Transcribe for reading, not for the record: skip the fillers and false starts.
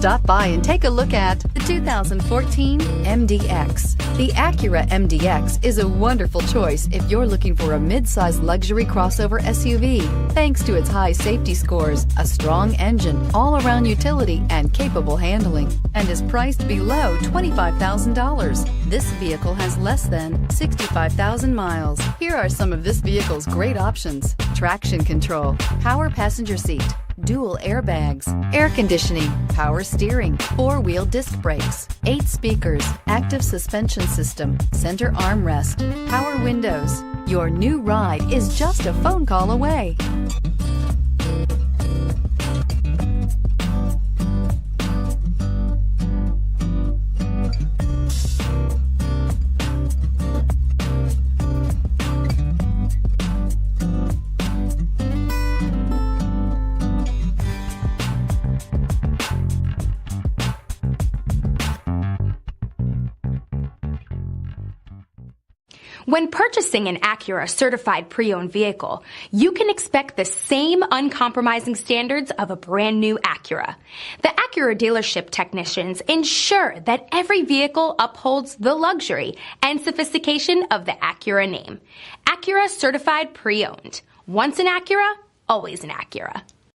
Stop by and take a look at the 2014 MDX. The Acura MDX is a wonderful choice if you're looking for a mid-size luxury crossover SUV. Thanks to its high safety scores, a strong engine, all-around utility, and capable handling, and is priced below $25,000. This vehicle has less than 65,000 miles. Here are some of this vehicle's great options: traction control, power passenger seat, dual airbags, air conditioning, power steering, four-wheel disc brakes, 8 speakers, active suspension system, center armrest, power windows. Your new ride is just a phone call away. When purchasing an Acura certified pre-owned vehicle, you can expect the same uncompromising standards of a brand new Acura. The Acura dealership technicians ensure that every vehicle upholds the luxury and sophistication of the Acura name. Acura certified pre-owned. Once an Acura, always an Acura.